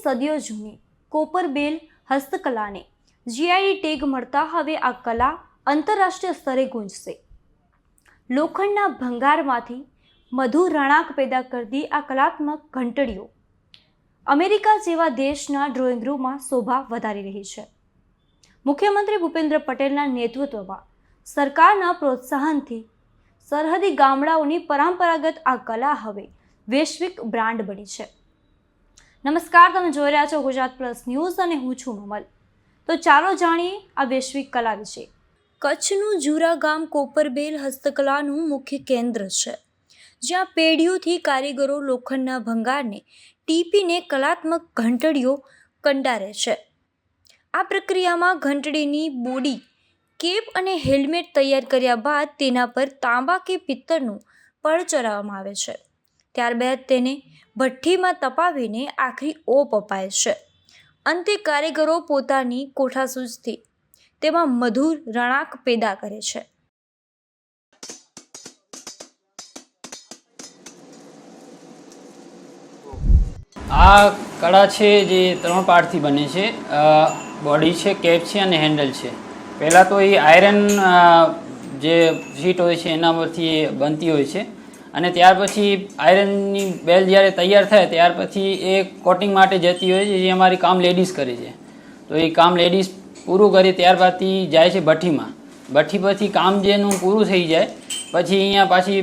સદીઓ જૂની copper bell હસ્તકલાને GI tag મળતા હવે આ કલા આંતરરાષ્ટ્રીય સ્તરે ગુંજશે. લોખંડના ભંગારમાંથી મધુર રણાક પેદા કરતી આ કલાત્મક ઘંટડીઓ અમેરિકા જેવા દેશના ડ્રોઈંગ રૂમમાં શોભા વધારી રહી છે. મુખ્યમંત્રી ભૂપેન્દ્ર પટેલના નેતૃત્વમાં સરકારના પ્રોત્સાહનથી સરહદી ગામડાઓની પરંપરાગત આ કલા હવે વૈશ્વિક બ્રાન્ડ બની છે. નમસ્કાર, તમે જોઈ રહ્યા છો ગુજરાત પ્લસ ન્યૂઝ અને હું છું મમલ. તો ચાલો જાણીએ આ વૈશ્વિક કલા વિશે. કચ્છનું જુરા ગામ કોપરબેલ હસ્તકલાનું મુખ્ય કેન્દ્ર છે, જ્યાં પેઢીઓથી કારીગરો લોખંડના ભંગારને ટીપીને કલાત્મક ઘંટડીઓ કંડારે છે. આ પ્રક્રિયામાં ઘંટડીની બોડી, કેપ અને હેલ્મેટ તૈયાર કર્યા બાદ તેના પર તાંબા કે પિત્તળનું પડ ચડાવવામાં આવે છે. ત્યારબાદ તેને ભઠ્ઠીમાં તપાવીને આખરી ઓપ અપાય છે. અંતે કારીગરો પોતાની કોઠાસૂઝથી તેમાં મધુર રણાક પેદા કરે છે. આ કળા છે જે 3 પાર્ટથી બને છે. બોડી છે, કેપ છે અને હેન્ડલ છે. પહેલાં તો એ આયરન જે શીટ હોય છે એના પરથી બનતી હોય છે અને ત્યાર પછી આયરનની બેલ જ્યારે તૈયાર થાય ત્યાર પછી એ કોટિંગ માટે જતી હોય છે, જે અમારી કામ લેડીઝ કરે છે. તો એ કામ લેડીઝ પૂરું કરી ત્યારબાદથી જાય છે ભઠ્ઠીમાં. ભઠ્ઠી પછી કામ જેનું પૂરું થઈ જાય પછી અહીંયા પાછી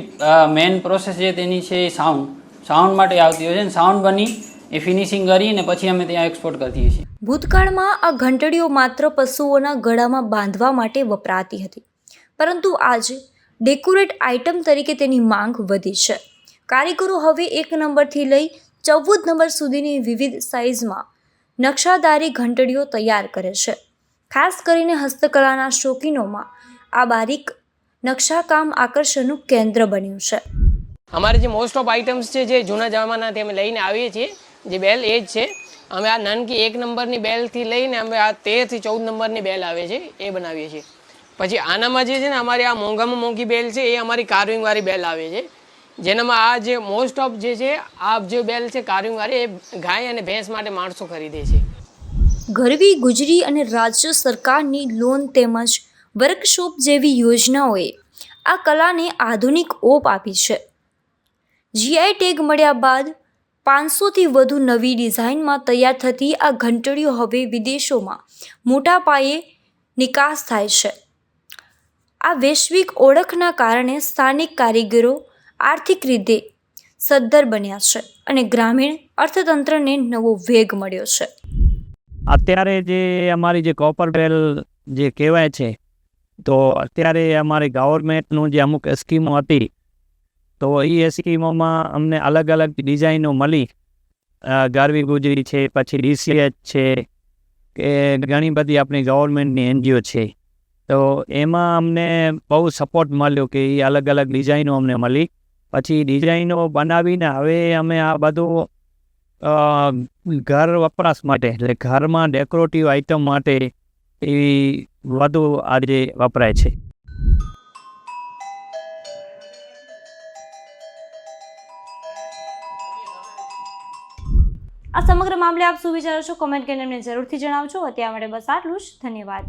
મેઇન પ્રોસેસ છે તેની છે સાઉન્ડ માટે આવતી હોય છે અને સાઉન્ડ બની એ ફિનિશિંગ કરીને પછી અમે ત્યાં એક્સપોર્ટ કરતી છીએ. ભૂતકાળમાં આ ઘંટડીઓ માત્ર પશુઓના ગળામાં બાંધવા માટે વપરાતી હતી, પરંતુ આજે ડેકોરેટ આઇટમ તરીકે તેની માંગ વધી છે. કારીગરો હવે 1 નંબરથી લઈ 14 નંબર સુધીની વિવિધ સાઇઝમાં નકશાદારી ઘંટડીઓ તૈયાર કરે છે. ખાસ કરીને હસ્તકલાના શોખીનોમાં આ બારીક નકશાકામ આકર્ષણનું કેન્દ્ર બન્યું છે. અમારે જે મોસ્ટ ઓફ આઇટમ્સ છે જે જૂના જમાનાથી અમે લઈને આવીએ છીએ, જે બેલ એ જ છે. અમે આ નાનકી 1 નંબરની બેલથી લઈને અમે આ 13 થી 14 નંબરની બેલ આવે છે એ બનાવીએ છીએ. પછી આનામાં જે છે ને અમારી આ મોંઘામાં મોંઘી બેલ છે એ અમારી કાર્વિંગવાળી બેલ આવે છે, જેનામાં આ જે મોસ્ટ ઓફ જે છે આ જે બેલ છે કાર્વિંગવાળી એ ગાય અને ભેંસ માટે માણસો ખરીદે છે. ગરવી ગુજરી અને રાજ્ય સરકારની લોન તેમજ વર્કશોપ જેવી યોજનાઓએ આ કલાને આધુનિક ઓપ આપી છે. જીઆઈ ટેગ મળ્યા બાદ 500થી વધુ નવી ડિઝાઇનમાં તૈયાર થતી આ ઘંટડીઓ હવે વિદેશોમાં મોટા પાયે નિકાસ થાય છે. આ વૈશ્વિક ઓળખના કારણે સ્થાનિક કારીગરો આર્થિક રીતે સદ્ધર બન્યા છે અને ગ્રામીણ અર્થતંત્રને નવો વેગ મળ્યો છે. અત્યારે જે અમારી જે કોપરબેલ જે કહેવાય છે, તો અત્યારે અમારી ગવર્મેન્ટનું જે અમુક સ્કીમો હતી, તો એ સ્કીમોમાં અમને અલગ અલગ ડિઝાઇનો મળી. ગરવી ગુજરી છે, પછી ડીસીએચ છે, કે ઘણી બધી આપણી ગવર્મેન્ટની એનજીઓ છે. તો એમાં અમને બહુ સપોર્ટ મળ્યો કે એ અલગ અલગ ડિઝાઇનો અમને મળી. પછી ડિઝાઇનો બનાવીને હવે અમે આ બધું ઘર વપરાશ માટે, એટલે ઘરમાં ડેકોરેટિવ આઇટમ માટે એવી વધુ આજે વપરાય છે. આ સમગ્ર મામલે આપ શું વિચારો છો? કોમેન્ટ કરીને અમને જરૂરથી જણાવજો. અત્યાર માટે બસ આટલું જ. ધન્યવાદ.